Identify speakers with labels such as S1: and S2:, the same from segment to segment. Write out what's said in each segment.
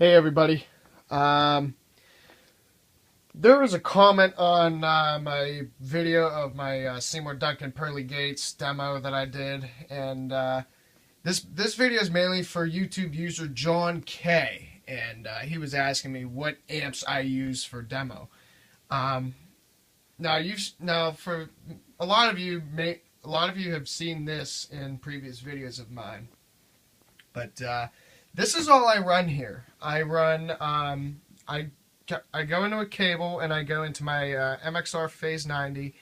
S1: Hey everybody. There was a comment on my video of my Seymour Duncan Pearly Gates demo that I did, and this video is mainly for YouTube user John K. And he was asking me what amps I use for demo. Now for a lot of you have seen this in previous videos of mine, but this is all I run here. I run, I go into a cable and I go into my MXR Phase 90,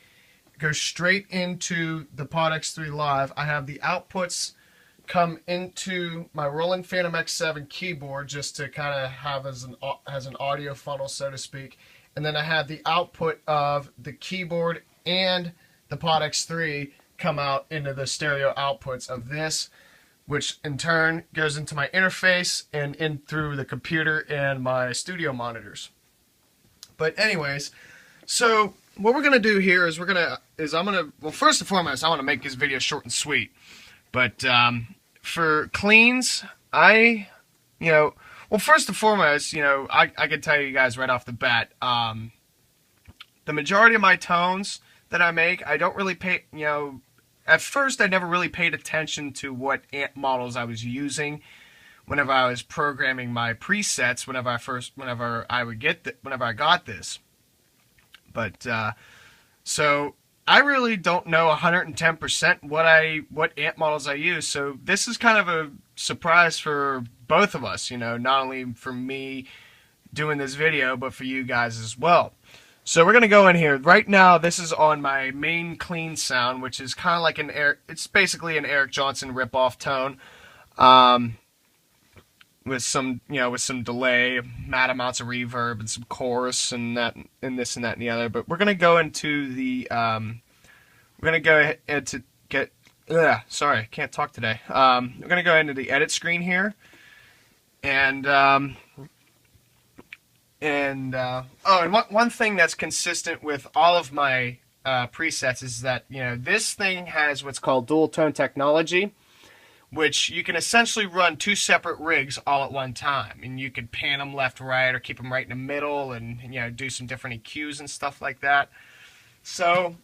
S1: go straight into the Pod X3 Live. I have the outputs come into my Roland Phantom X7 keyboard just to kind of have as an audio funnel, so to speak. And then I have the output of the keyboard and the Pod X3 come out into the stereo outputs of this, which in turn goes into my interface and in through the computer and my studio monitors. But anyways, so what we're gonna do here is well, first and foremost, I want to make this video short and sweet. But for cleans, well, first and foremost, I can tell you guys right off the bat, the majority of my tones that I make, I don't really pay, at first I never really paid attention to what amp models I was using whenever I was programming my presets, whenever I got this. But so I really don't know 110% what amp models I use. So this is kind of a surprise for both of us, not only for me doing this video, but for you guys as well. So we're going to go in here. Right now, this is on my main clean sound, which is kind of like it's basically an Eric Johnson ripoff tone. With some delay, mad amounts of reverb, and some chorus, and this and that and the other. But we're going to go into the, we're going to go ahead to get, sorry, I can't talk today. We're going to go into the edit screen here. And one thing that's consistent with all of my presets is that this thing has what's called dual tone technology, which you can essentially run two separate rigs all at one time, and you could pan them left, right, or keep them right in the middle, and do some different EQs and stuff like that. So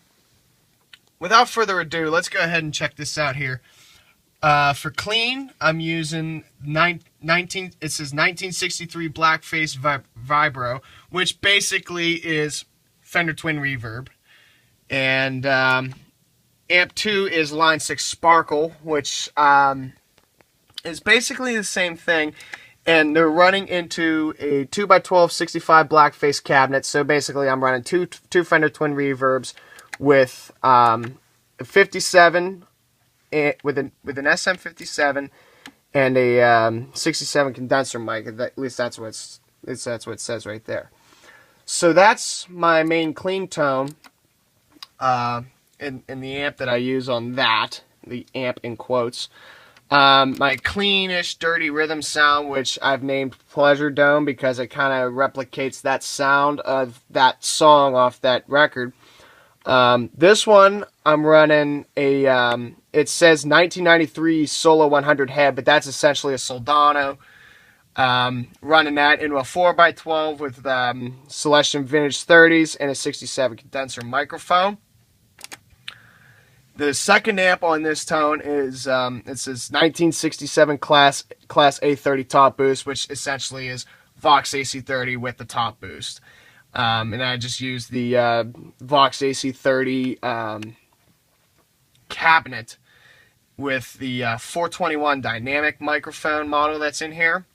S1: without further ado, let's go ahead and check this out here. For clean, I'm using it says 1963 Blackface Vibro, which basically is Fender Twin Reverb. And amp 2 is Line 6 Sparkle, which is basically the same thing. And they're running into a 2x12 65 Blackface cabinet. So basically I'm running two Fender Twin Reverbs with 57 with an SM57 and a 67 condenser mic. At least that's what it says right there. So that's my main clean tone in the amp that I use on that, the amp in quotes. My cleanish, dirty rhythm sound, which I've named Pleasure Dome because it kind of replicates that sound of that song off that record. This one, I'm running a, it says 1993 Solo 100 head, but that's essentially a Soldano. Running that into a 4x12 with Celestion Vintage 30s and a 67 condenser microphone. The second amp on this tone is, it says 1967 Class A30 top boost, which essentially is Vox AC30 with the top boost. And I just use the Vox AC30 cabinet with the 421 dynamic microphone model that's in here.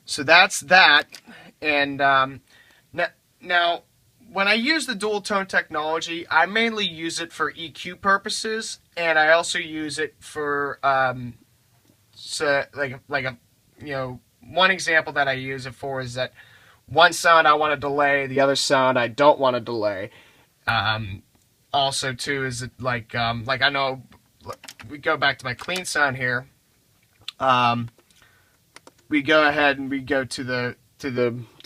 S1: So that's that. And now, when I use the dual tone technology, I mainly use it for EQ purposes, and I also use it for one example that I use it for is that one sound I want to delay, the other sound I don't want to delay. Also, too, is it like I know we go back to my clean sound here. We go ahead and we go to the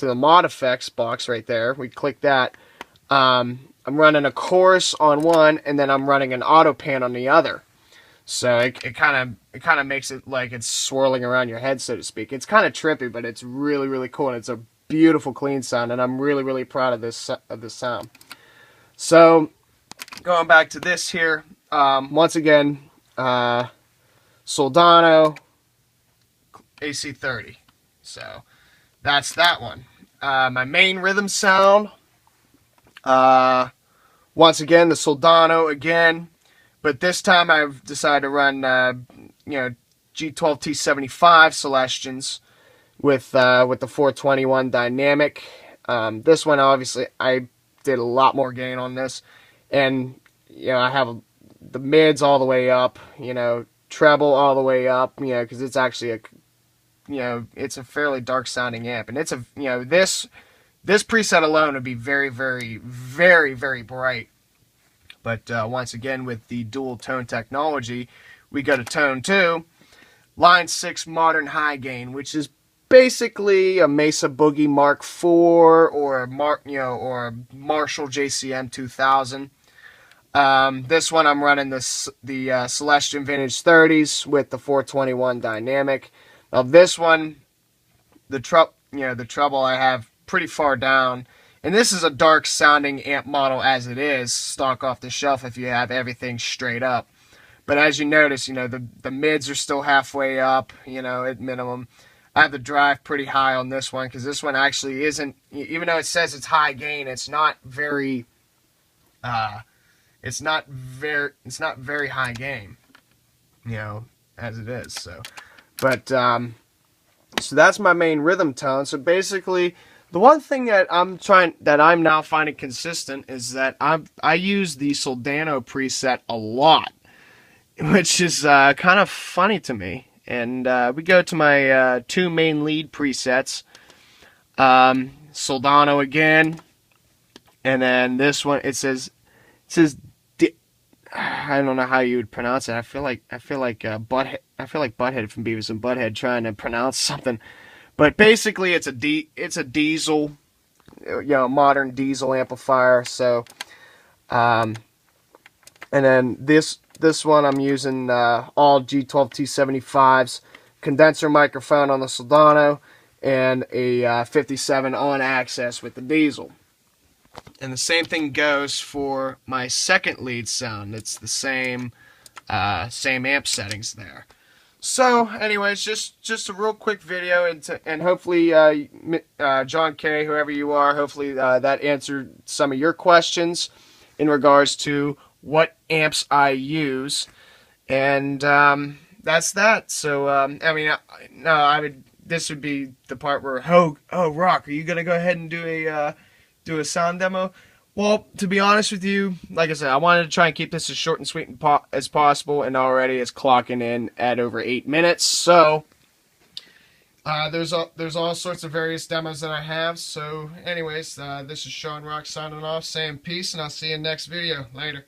S1: mod effects box right there. We click that. I'm running a chorus on one, and then I'm running an auto pan on the other. So it kind of it kind of makes it like it's swirling around your head, so to speak. It's kind of trippy, but it's really, really cool, and it's a beautiful, clean sound, and I'm really, really proud of this sound. So, going back to this here, once again, Soldano AC30. So, that's that one. My main rhythm sound, once again, the Soldano again, but this time I've decided to run, G12T75 Celestions with the 421 dynamic. This one, obviously, I did a lot more gain on this, and I have the mids all the way up, treble all the way up, because it's actually it's a fairly dark sounding amp, and it's this preset alone would be very, very, very, very bright. But once again, with the dual tone technology, we go to tone 2, line 6 modern high gain, which is basically a Mesa Boogie Mark IV or a Marshall JCM 2000. This one I'm running the Celestion Vintage 30s with the 421 dynamic. Now this one, the treble I have pretty far down, and this is a dark sounding amp model as it is, stock off the shelf if you have everything straight up. But as you notice, the mids are still halfway up, at minimum. I have the drive pretty high on this one, because this one actually isn't, even though it says it's high gain, it's not very high gain, as it is. So, but so that's my main rhythm tone. So basically, the one thing that I'm now finding consistent is that I use the Soldano preset a lot, which is kind of funny to me. And we go to my 2 main lead presets, Soldano again, and then this one it says I don't know how you would pronounce it. I feel like Butthead. I feel like Butthead from Beavis and Butthead trying to pronounce something. But basically, it's a diesel, modern diesel amplifier. So, and then this one I'm using all G12T75s, condenser microphone on the Soldano, and a 57 on access with the diesel. And the same thing goes for my second lead sound. It's the same amp settings there. So, anyways, just a real quick video, and hopefully, John K, whoever you are, hopefully that answered some of your questions in regards to what amps I use, and that's that. So, this would be the part where, Rock, are you gonna go ahead and do a sound demo? Well, to be honest with you, like I said, I wanted to try and keep this as short and sweet as possible, and already it's clocking in at over 8 minutes. So there's all sorts of various demos that I have. So anyways, this is Sean Rock signing off, saying peace, and I'll see you in the next video. Later.